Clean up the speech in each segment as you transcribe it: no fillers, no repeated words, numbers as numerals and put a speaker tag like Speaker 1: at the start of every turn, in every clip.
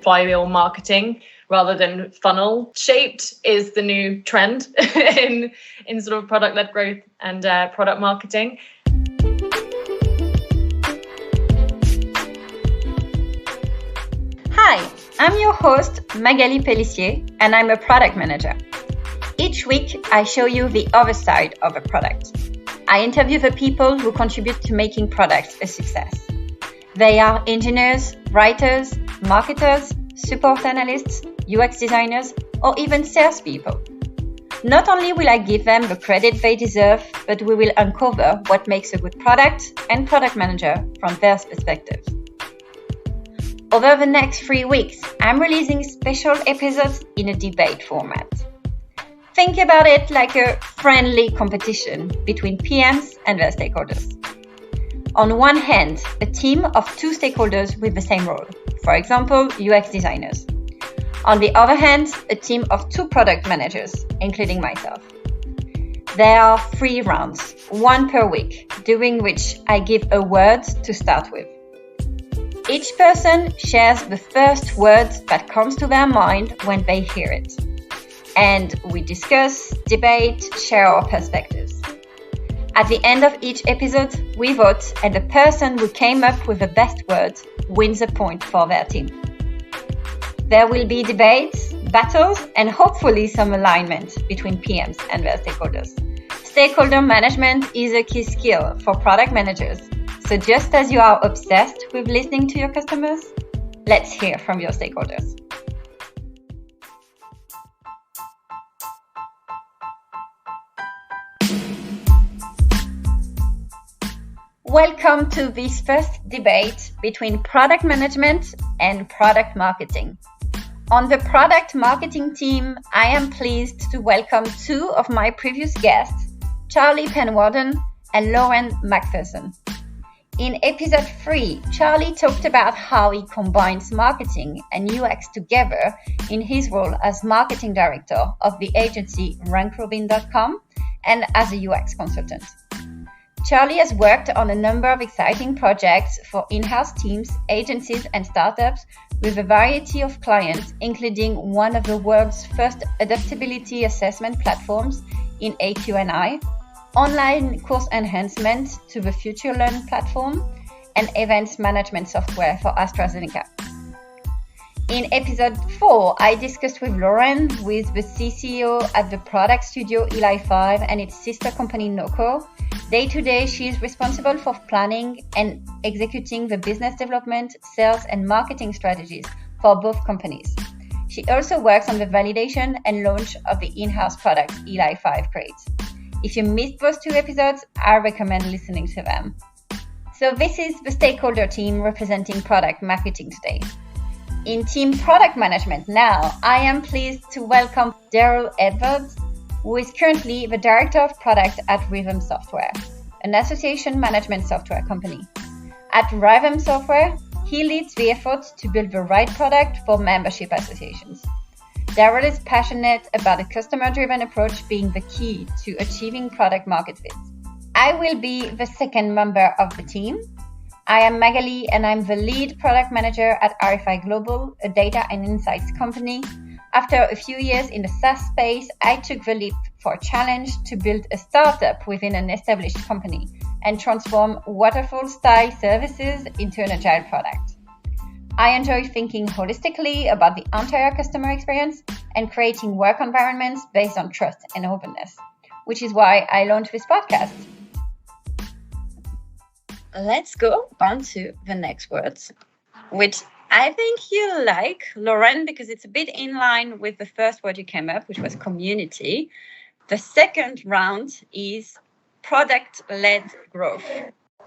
Speaker 1: flywheel marketing rather than funnel shaped is the new trend in sort of product-led growth and product marketing.
Speaker 2: Hi, I'm your host, Magali Pellissier, and I'm a product manager. Each week, I show you the other side of a product. I interview the people who contribute to making products a success. They are engineers, writers, marketers, support analysts, UX designers, or even salespeople. Not only will I give them the credit they deserve, but we will uncover what makes a good product and product manager from their perspectives. Over the next 3 weeks, I'm releasing special episodes in a debate format. Think about it like a friendly competition between PMs and their stakeholders. On one hand, a team of 2 stakeholders with the same role, for example, UX designers. On the other hand, a team of 2 product managers, including myself. There are 3 rounds, 1 per week, during which I give a word to start with. Each person shares the first word that comes to their mind when they hear it. And we discuss, debate, share our perspectives. At the end of each episode, we vote, and the person who came up with the best word wins a point for their team. There will be debates, battles, and hopefully some alignment between PMs and their stakeholders. Stakeholder management is a key skill for product managers. So just as you are obsessed with listening to your customers, let's hear from your stakeholders. Welcome to this first debate between product management and product marketing. On the product marketing team, I am pleased to welcome 2 of my previous guests, Charlie Penwarden and Lauren Macpherson. In episode 3, Charlie talked about how he combines marketing and UX together in his role as marketing director of the agency Ranrobincom and as a UX consultant. Charlie has worked on a number of exciting projects for in-house teams, agencies, and startups with a variety of clients, including one of the world's first adaptability assessment platforms in AQ&I, online course enhancement to the FutureLearn platform, and events management software for AstraZeneca. In episode 4, I discussed with Lauren, who is the CCO at the product studio Eli5 and its sister company Noco. Day-to-day, she is responsible for planning and executing the business development, sales, and marketing strategies for both companies. She also works on the validation and launch of the in-house product Eli5 creates. If you missed those 2 episodes, I recommend listening to them. So this is the stakeholder team representing product marketing today. In team product management now, I am pleased to welcome Daryl Edwards, who is currently the Director of Product at Rhythm Software, an association management software company. At Rhythm Software, he leads the effort to build the right product for membership associations. Daryl is passionate about a customer-driven approach being the key to achieving product market fit. I will be the second member of the team. I am Magali, and I'm the lead product manager at RFI Global, a data and insights company. After a few years in the SaaS space, I took the leap for a challenge to build a startup within an established company and transform waterfall-style services into an agile product. I enjoy thinking holistically about the entire customer experience and creating work environments based on trust and openness, which is why I launched this podcast. Let's go on to the next words, which I think you like, Lauren, because it's a bit in line with the first word you came up, which was community. The second round is product-led growth.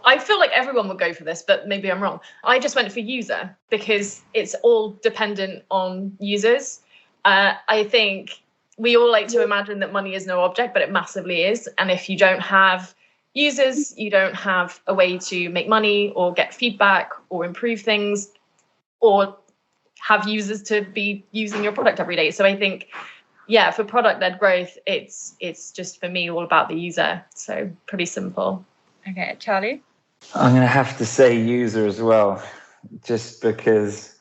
Speaker 1: I feel like everyone would go for this, but maybe I'm wrong. I just went for user because it's all dependent on users. I think we all like to imagine that money is no object, but it massively is. And if you don't have users, you don't have a way to make money or get feedback or improve things or have users to be using your product every day. So I think, yeah, for product-led growth, it's just for me all about the user. So pretty simple.
Speaker 2: Okay, Charlie?
Speaker 3: I'm going to have to say user as well, just because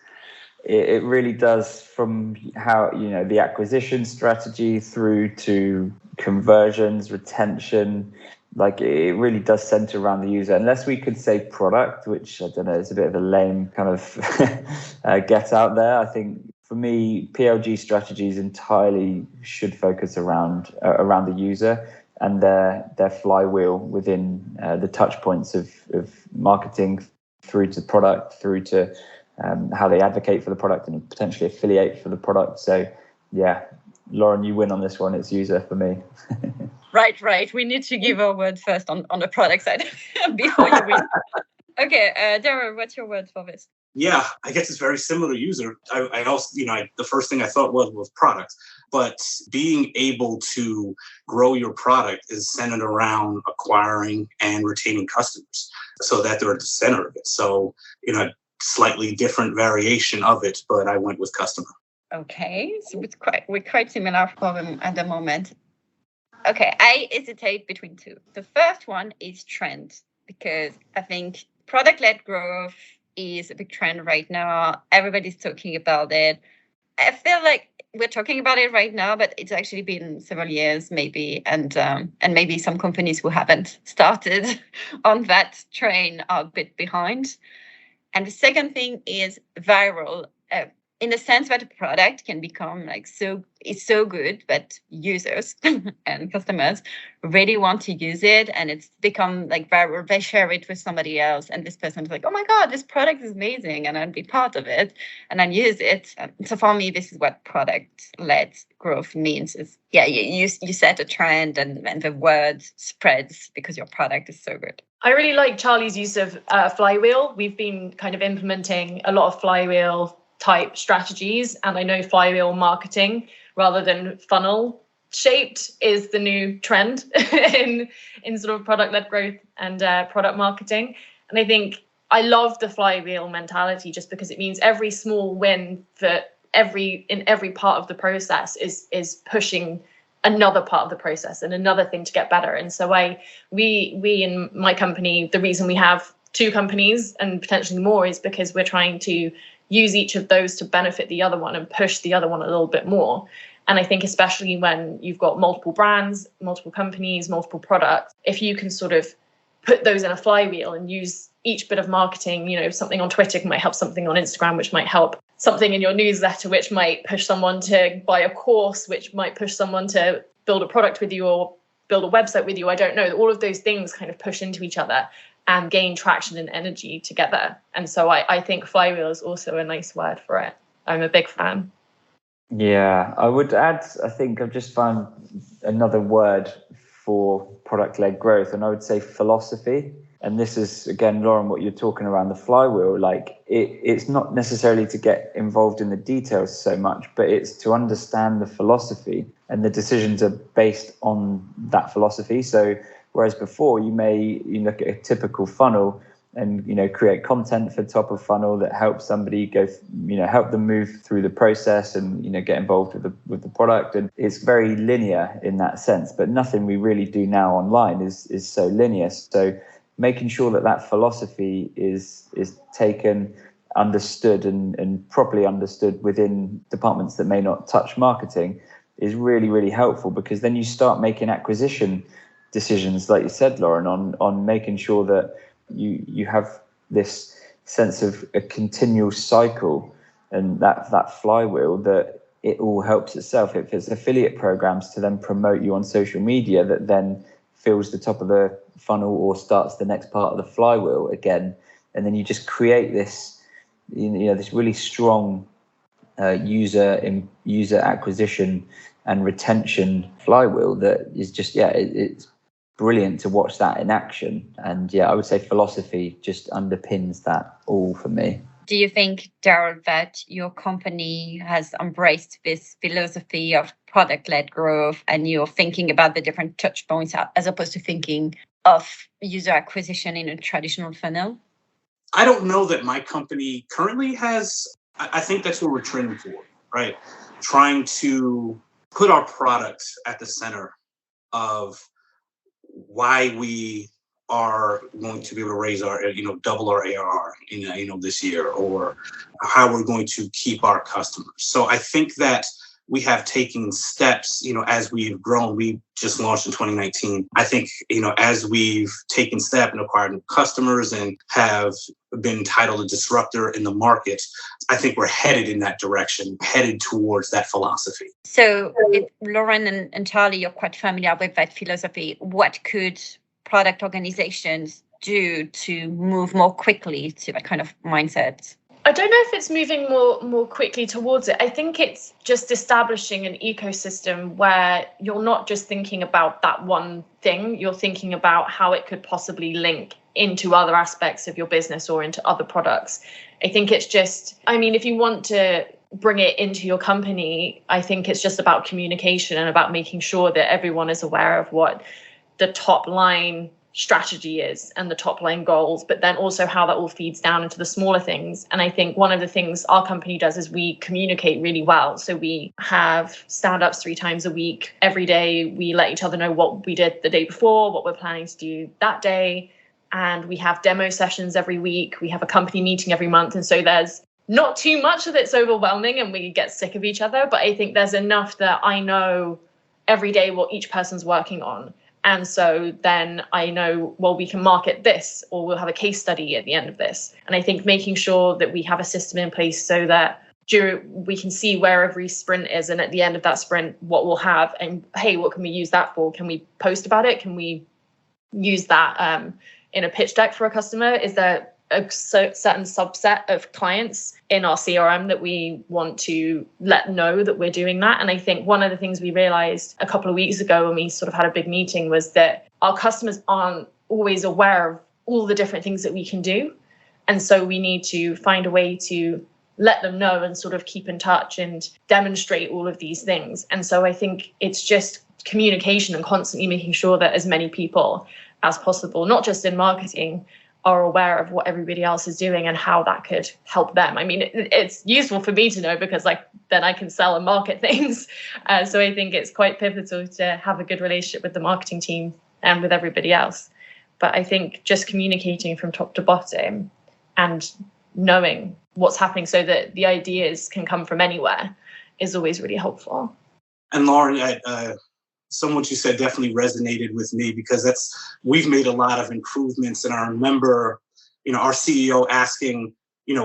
Speaker 3: it really does, from how, the acquisition strategy through to conversions, retention, like it really does center around the user. Unless we could say product, which I don't know, is a bit of a lame kind of get out there. I think for me, PLG strategies entirely should focus around the user and their flywheel within the touch points of marketing through to product, through to how they advocate for the product and potentially affiliate for the product. So yeah, Lauren, you win on this one. It's user for me.
Speaker 2: Right. We need to give our word first on the product side before you win. Okay, Daryl, what's your word for this?
Speaker 4: Yeah, I guess it's very similar to user. I also, the first thing I thought was product, but being able to grow your product is centered around acquiring and retaining customers so that they're at the center of it. So, slightly different variation of it, but I went with customer.
Speaker 2: Okay, so we're quite similar problem at the moment. Okay, I hesitate between two. The first one is trend, because I think product-led growth is a big trend right now. Everybody's talking about it. I feel like we're talking about it right now, but it's actually been several years maybe, and maybe some companies who haven't started on that train are a bit behind. And the second thing is viral. In the sense that a product can become it's so good that users and customers really want to use it, and it's become viral. They share it with somebody else, and this person is like, oh my God, this product is amazing, and I'll be part of it, and I'll use it. So for me, this is what product-led growth means. Is you set a trend, and the word spreads because your product is so good.
Speaker 1: I really like Charlie's use of flywheel. We've been kind of implementing a lot of flywheel type strategies, and I know flywheel marketing rather than funnel shaped is the new trend in sort of product-led growth and product marketing. And I think I love the flywheel mentality just because it means every small win in every part of the process is pushing another part of the process and another thing to get better. And so we in my company, the reason we have two companies and potentially more is because we're trying to use each of those to benefit the other one and push the other one a little bit more. And I think especially when you've got multiple brands, multiple companies, multiple products, if you can sort of put those in a flywheel and use each bit of marketing, something on Twitter might help something on Instagram, which might help something in your newsletter, which might push someone to buy a course, which might push someone to build a product with you or build a website with you. I don't know. All of those things kind of push into each other and gain traction and energy together. And so I think flywheel is also a nice word for it. I'm a big fan.
Speaker 3: Yeah, I would add, I think I've just found another word for product-led growth, and I would say philosophy. And this is, again, Lauren, what you're talking around the flywheel, it's not necessarily to get involved in the details so much, but it's to understand the philosophy, and the decisions are based on that philosophy. So whereas before you look at a typical funnel and, create content for top of funnel that helps somebody go, help them move through the process and, get involved with the product. And it's very linear in that sense, but nothing we really do now online is so linear. So making sure that philosophy is taken, understood and properly understood within departments that may not touch marketing is really, really helpful, because then you start making acquisition decisions, like you said, Lauren, on making sure that you have this sense of a continual cycle and that flywheel, that it all helps itself. If it's affiliate programs to then promote you on social media, that then fills the top of the funnel or starts the next part of the flywheel again, and then you just create this this really strong user acquisition and retention flywheel that is just it's brilliant to watch that in action. And I would say philosophy just underpins that all for me.
Speaker 2: Do you think, Daryl, that your company has embraced this philosophy of product-led growth, and you're thinking about the different touch points as opposed to thinking of user acquisition in a traditional funnel?
Speaker 4: I don't know that my company currently has. I think that's what we're training for, right? Trying to put our product at the center of why we are going to be able to raise our, double our ARR in, this year, or how we're going to keep our customers. So I think that we have taken steps, as we've grown. We just launched in 2019. I think, as we've taken step and acquired new customers and have been titled a disruptor in the market, I think we're headed in that direction, headed towards that philosophy.
Speaker 2: So Lauren and Charlie, you're quite familiar with that philosophy. What could product organizations do to move more quickly to that kind of mindset?
Speaker 1: I don't know if it's moving more quickly towards it. I think it's just establishing an ecosystem where you're not just thinking about that one thing, you're thinking about how it could possibly link into other aspects of your business or into other products. I think it's just, if you want to bring it into your company, I think it's just about communication and about making sure that everyone is aware of what the top line strategy is and the top line goals, but then also how that all feeds down into the smaller things. And I think one of the things our company does is we communicate really well. So we have stand-ups 3 times a week. Every day we let each other know what we did the day before, what we're planning to do that day. And we have demo sessions every week. We have a company meeting every month. And so there's not too much that's overwhelming and we get sick of each other. But I think there's enough that I know every day what each person's working on. And so then I know, well, we can market this, or we'll have a case study at the end of this. And I think making sure that we have a system in place so that we can see where every sprint is, and at the end of that sprint, what we'll have, and hey, what can we use that for? Can we post about it? Can we use that in a pitch deck for a customer? Is there a certain subset of clients in our CRM that we want to let know that we're doing that? And I think one of the things we realized a couple of weeks ago when we sort of had a big meeting was that our customers aren't always aware of all the different things that we can do. And so we need to find a way to let them know and sort of keep in touch and demonstrate all of these things. And so I think it's just communication and constantly making sure that as many people as possible, not just in marketing, are aware of what everybody else is doing and how that could help them. It's useful for me to know because then I can sell and market things. So I think it's quite pivotal to have a good relationship with the marketing team and with everybody else. But I think just communicating from top to bottom and knowing what's happening so that the ideas can come from anywhere is always really helpful.
Speaker 4: And Lauren, some of what you said definitely resonated with me because we've made a lot of improvements. And I remember, our CEO asking,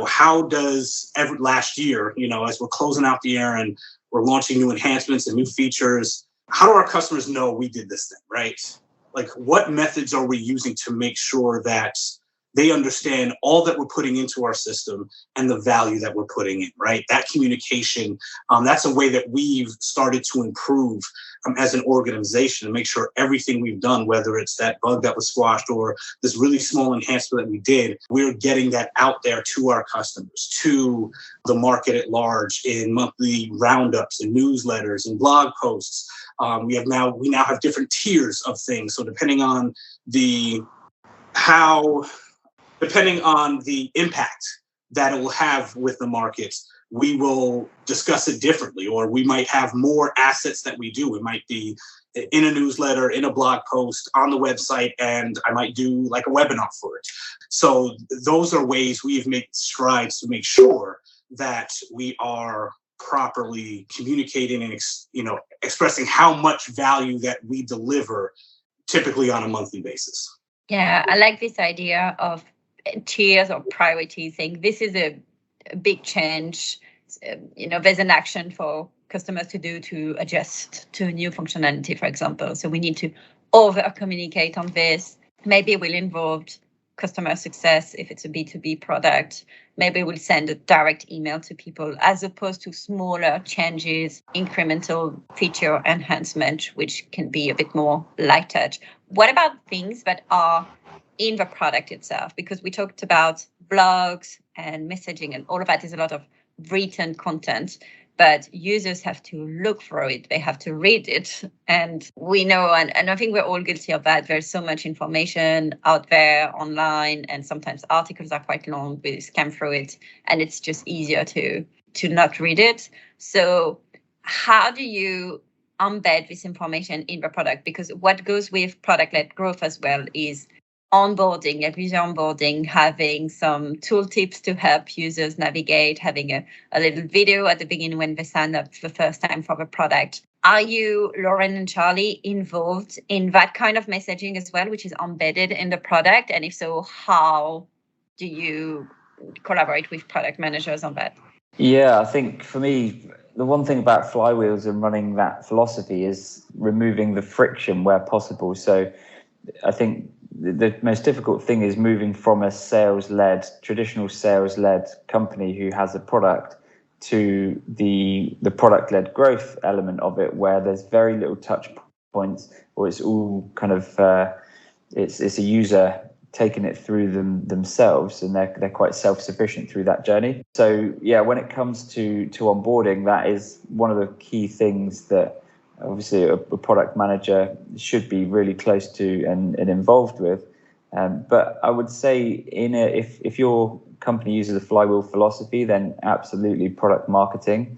Speaker 4: how does last year, as we're closing out the year and we're launching new enhancements and new features, how do our customers know we did this thing, right? Like, what methods are we using to make sure that they understand all that we're putting into our system and the value that we're putting in, right? That communication, that's a way that we've started to improve as an organization to make sure everything we've done, whether it's that bug that was squashed or this really small enhancement that we did, we're getting that out there to our customers, to the market at large in monthly roundups and newsletters and blog posts. We now have different tiers of things. So depending on the impact that it will have with the market, we will discuss it differently, or we might have more assets that we do. It might be in a newsletter, in a blog post, on the website, and I might do like a webinar for it. So those are ways we've made strides to make sure that we are properly communicating and expressing how much value that we deliver typically on a monthly basis.
Speaker 2: Yeah, I like this idea of tiers or priorities, saying this is a big change. There's an action for customers to do to adjust to a new functionality, for example. So we need to over-communicate on this. Maybe it will involve customer success if it's a B2B product. Maybe we'll send a direct email to people as opposed to smaller changes, incremental feature enhancement, which can be a bit more light touch. What about things that are in the product itself? Because we talked about blogs and messaging, and all of that is a lot of written content, but users have to look for it. They have to read it. And we know, and I think we're all guilty of that. There's so much information out there online, and sometimes articles are quite long. We scan through it, and it's just easier to not read it. So how do you embed this information in the product? Because what goes with product-led growth as well is onboarding, user onboarding, having some tooltips to help users navigate, having a little video at the beginning when they sign up for the first time for the product. Are you, Lauren and Charlie, involved in that kind of messaging as well, which is embedded in the product? And if so, how do you collaborate with product managers on that?
Speaker 3: Yeah, I think for me, the one thing about flywheels and running that philosophy is removing the friction where possible. So I think the most difficult thing is moving from a traditional sales-led company who has a product to the product-led growth element of it, where there's very little touch points, or it's all kind of it's a user taking it through themselves, and they're quite self-sufficient through that journey. So yeah, when it comes to onboarding, that is one of the key things that obviously a product manager should be really close to and involved with. But I would say if your company uses a flywheel philosophy, then absolutely product marketing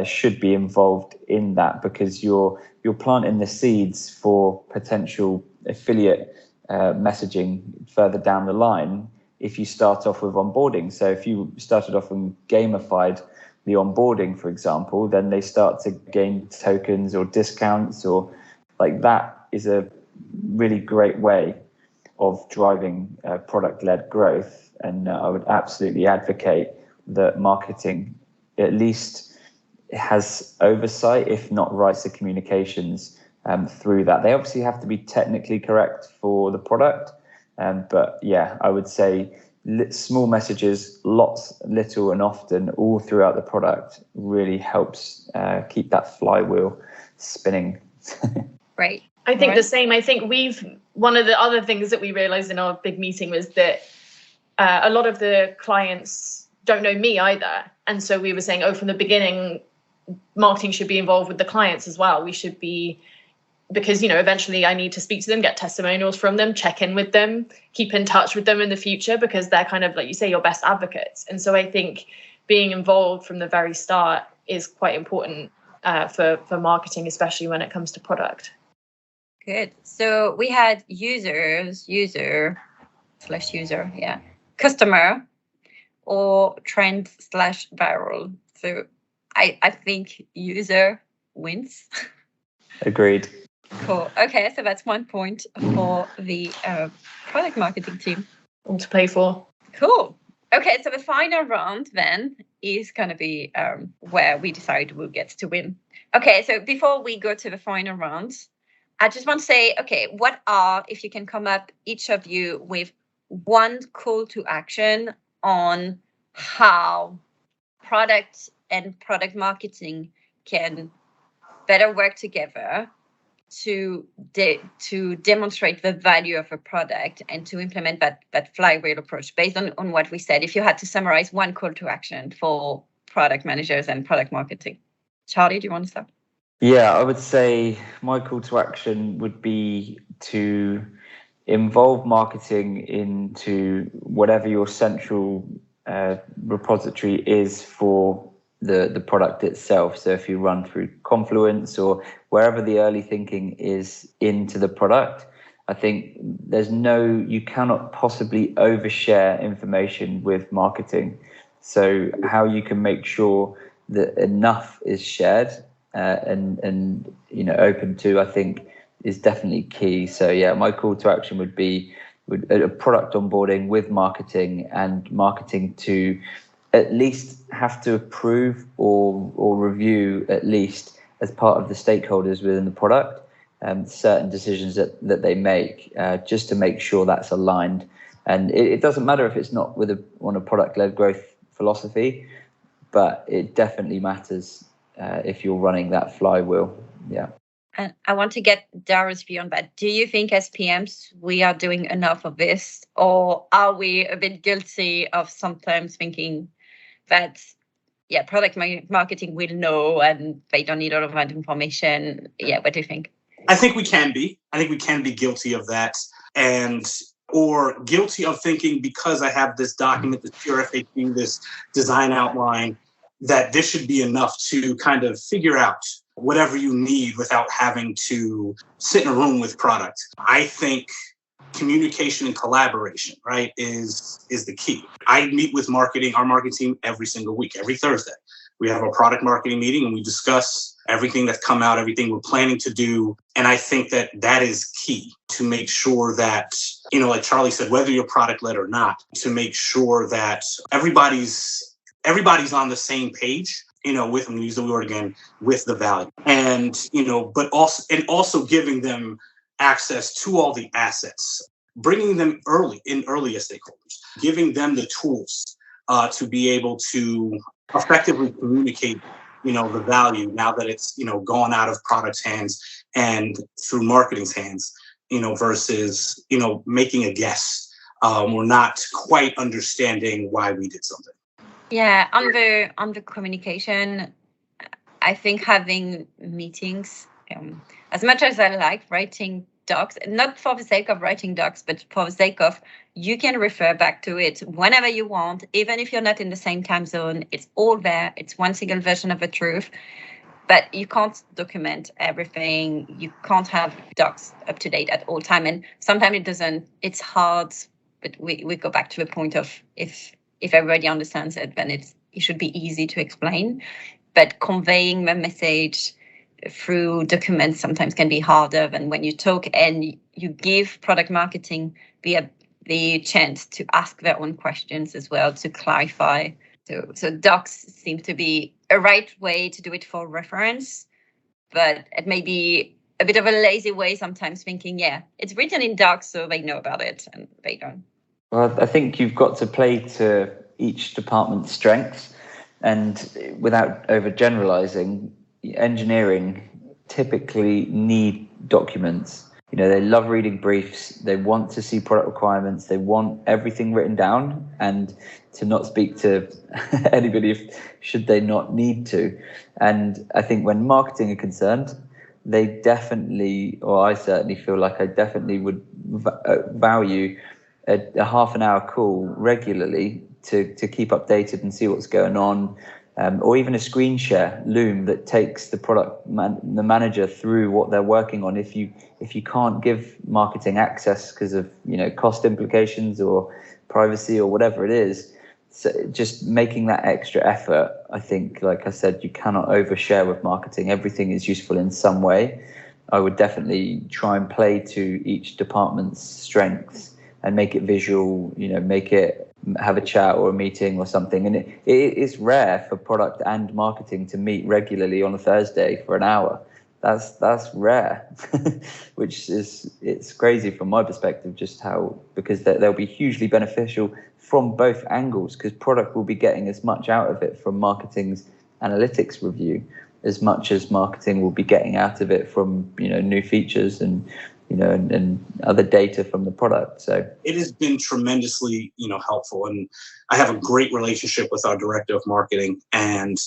Speaker 3: should be involved in that, because you're planting the seeds for potential affiliate messaging further down the line if you start off with onboarding. So if you started off and gamified the onboarding, for example, then they start to gain tokens or discounts, or like that is a really great way of driving product-led growth. And I would absolutely advocate that marketing at least has oversight, if not writes the communications through that. They obviously have to be technically correct for the product, but yeah, I would say small messages, lots, little and often, all throughout the product really helps keep that flywheel spinning.
Speaker 2: Right.
Speaker 1: I think the same. I think one of the other things that we realized in our big meeting was that a lot of the clients don't know me either. And so we were saying, from the beginning, marketing should be involved with the clients as well. We should be, because, eventually I need to speak to them, get testimonials from them, check in with them, keep in touch with them in the future, because they're kind of, like you say, your best advocates. And so I think being involved from the very start is quite important for marketing, especially when it comes to product.
Speaker 2: Good. So we had customer, or trend/viral. So I think user wins.
Speaker 3: Agreed.
Speaker 2: Cool. Okay, so that's 1 point for the product marketing team.
Speaker 1: All to play for.
Speaker 2: Cool. Okay, so the final round then is going to be where we decide who gets to win. Okay, so before we go to the final round, I just want to say, okay, if you can come up, each of you, with one call to action on how product and product marketing can better work together to demonstrate the value of a product and to implement that flywheel approach based on what we said. If you had to summarize one call to action for product managers and product marketing. Charlie, do you want to start?
Speaker 3: Yeah, I would say my call to action would be to involve marketing into whatever your central repository is for the product itself. So if you run through Confluence or wherever the early thinking is into the product, I think you cannot possibly overshare information with marketing. So how you can make sure that enough is shared and open to, I think, is definitely key. So yeah, my call to action would be a product onboarding with marketing, and marketing to at least have to approve or review, at least as part of the stakeholders within the product, certain decisions that they make, just to make sure that's aligned. And it doesn't matter if it's not on a product-led growth philosophy, but it definitely matters if you're running that flywheel. Yeah.
Speaker 2: And I want to get Daryl's view on that. Do you think as PMs we are doing enough of this, or are we a bit guilty of sometimes thinking that, product marketing will know and they don't need all of that information? Yeah, what do you think?
Speaker 4: I think we can be. I think we can be guilty of that, or guilty of thinking, because I have this document, this pure FAQ, this design outline, that this should be enough to kind of figure out whatever you need without having to sit in a room with product. I think communication and collaboration, right, is the key. I meet with our marketing team every single week, every Thursday. We have a product marketing meeting and we discuss everything that's come out, everything we're planning to do. And I think that is key to make sure that, like Charlie said, whether you're product led or not, to make sure that everybody's on the same page, with, I'm going to use the word again, with the value. And, but also giving them access to all the assets, bringing them early as stakeholders, giving them the tools to be able to effectively communicate, the value now that it's, gone out of product's hands and through marketing's hands, versus, making a guess or not quite understanding why we did something.
Speaker 2: Yeah, on the communication, I think having meetings, as much as I like writing docs, not for the sake of writing docs, but for the sake of you can refer back to it whenever you want, even if you're not in the same time zone. It's all there. It's one single version of the truth, but you can't document everything. You can't have docs up to date at all time. And sometimes it's hard, but we go back to the point of if everybody understands it, then it should be easy to explain. But conveying the message through documents sometimes can be harder than when you talk and you give product marketing the chance to ask their own questions as well, to clarify. So docs seem to be a right way to do it for reference, but it may be a bit of a lazy way sometimes, thinking, it's written in docs, so they know about it, and they don't.
Speaker 3: Well, I think you've got to play to each department's strengths, and without overgeneralizing, engineering typically need documents. They love reading briefs. They want to see product requirements. They want everything written down and to not speak to anybody should they not need to. And I think when marketing are concerned, they definitely, or I certainly feel like I definitely would value a half an hour call regularly to keep updated and see what's going on, or even a screen share Loom that takes the the manager through what they're working on. If you can't give marketing access because of cost implications or privacy or whatever it is, so just making that extra effort, I think, like I said, you cannot overshare with marketing. Everything is useful in some way. I would definitely try and play to each department's strengths and make it visual, have a chat or a meeting or something. And it is rare for product and marketing to meet regularly on a Thursday for an hour. That's rare, it's crazy from my perspective, just how, because they'll be hugely beneficial from both angles, because product will be getting as much out of it from marketing's analytics review as much as marketing will be getting out of it from, new features and other data from the product. So
Speaker 4: it has been tremendously, helpful. And I have a great relationship with our director of marketing, and,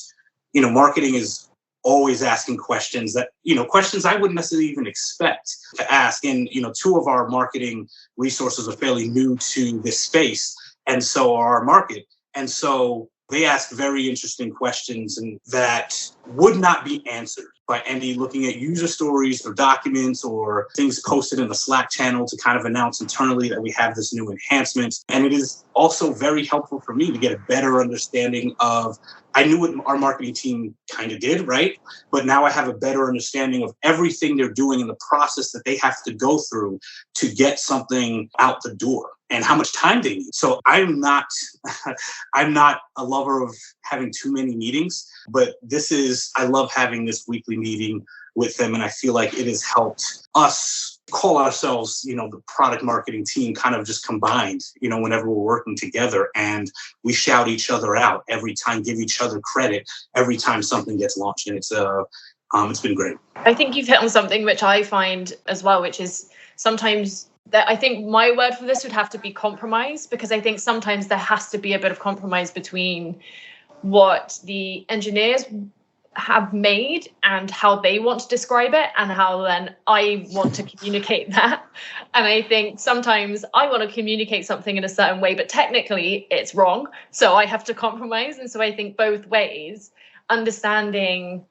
Speaker 4: marketing is always asking questions that, questions I wouldn't necessarily even expect to ask. And, two of our marketing resources are fairly new to this space, and so are our market. And so they ask very interesting questions and that would not be answered by any looking at user stories or documents or things posted in the Slack channel to kind of announce internally that we have this new enhancement. And it is also very helpful for me to get a better understanding of, I knew what our marketing team kind of did, right? But now I have a better understanding of everything they're doing in the process that they have to go through to get something out the door and how much time they need. So I'm not a lover of having too many meetings, but I love having this weekly meeting with them. And I feel like it has helped us call ourselves, the product marketing team kind of just combined, whenever we're working together, and we shout each other out every time, give each other credit every time something gets launched. And it's been great.
Speaker 1: I think you've hit on something which I find as well, which is sometimes that I think my word for this would have to be compromise, because I think sometimes there has to be a bit of compromise between what the engineers have made and how they want to describe it and how then I want to communicate that. And I think sometimes I want to communicate something in a certain way, but technically it's wrong. So I have to compromise. And so I think both ways, understanding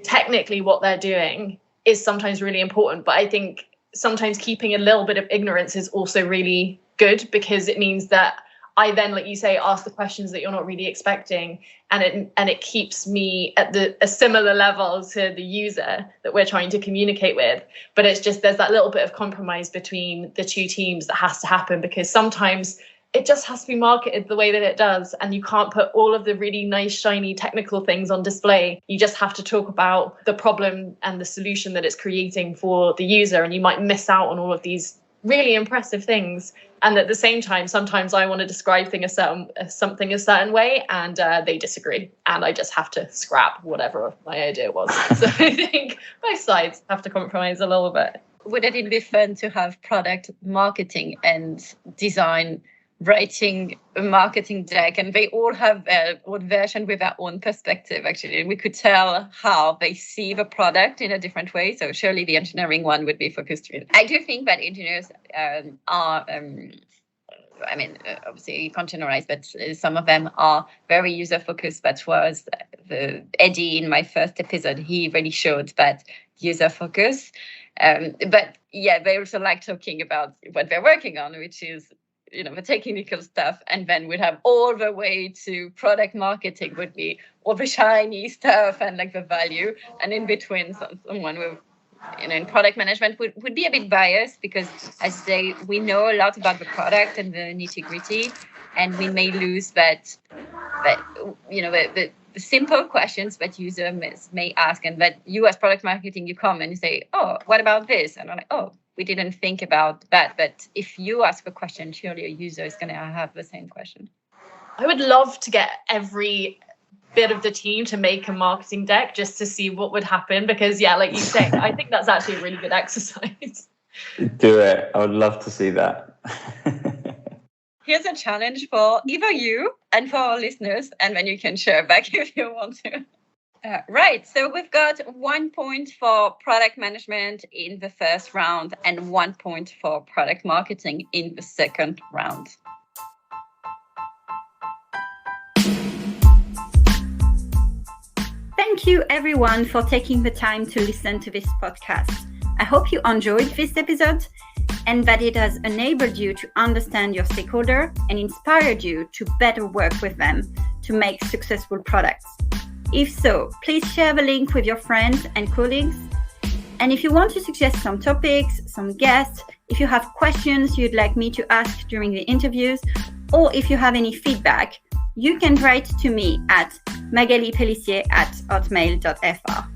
Speaker 1: technically what they're doing is sometimes really important. But I think sometimes keeping a little bit of ignorance is also really good, because it means that I then, like you say, ask the questions that you're not really expecting, and it keeps me at a similar level to the user that we're trying to communicate with. But it's just, there's that little bit of compromise between the two teams that has to happen, because sometimes it just has to be marketed the way that it does, and you can't put all of the really nice, shiny technical things on display. You just have to talk about the problem and the solution that it's creating for the user, and you might miss out on all of these really impressive things. And at the same time, sometimes I want to describe something a certain way, and they disagree, and I just have to scrap whatever my idea was. So I think both sides have to compromise a little bit.
Speaker 2: Wouldn't it be fun to have product marketing and design writing a marketing deck, and they all have their own version with their own perspective, actually, and we could tell how they see the product in a different way? So surely the engineering one would be focused in. I do think that engineers are obviously you can't generalize, but some of them are very user focused. That was Eddie in my first episode. He really showed that user focus, but yeah, they also like talking about what they're working on, which is the technical stuff, and then we'd have all the way to product marketing would be all the shiny stuff and like the value, and in between someone with in product management would be a bit biased, because as I say, we know a lot about the product and the nitty-gritty, and we may lose that the simple questions that users may ask, and that you as product marketing, you come and you say, oh, what about this? And I'm like, oh, we didn't think about that. But if you ask a question, surely a user is going to have the same question.
Speaker 1: I would love to get every bit of the team to make a marketing deck just to see what would happen, because like you say, I think that's actually a really good exercise.
Speaker 3: Do it. I would love to see that.
Speaker 2: Here's a challenge for either you and for our listeners, and then you can share back if you want to. Right, so we've got 1 point for product management in the first round and 1 point for product marketing in the second round. Thank you everyone for taking the time to listen to this podcast. I hope you enjoyed this episode and that it has enabled you to understand your stakeholder and inspired you to better work with them to make successful products. If so, please share the link with your friends and colleagues. And if you want to suggest some topics, some guests, if you have questions you'd like me to ask during the interviews, or if you have any feedback, you can write to me at magalipellissier@hotmail.fr.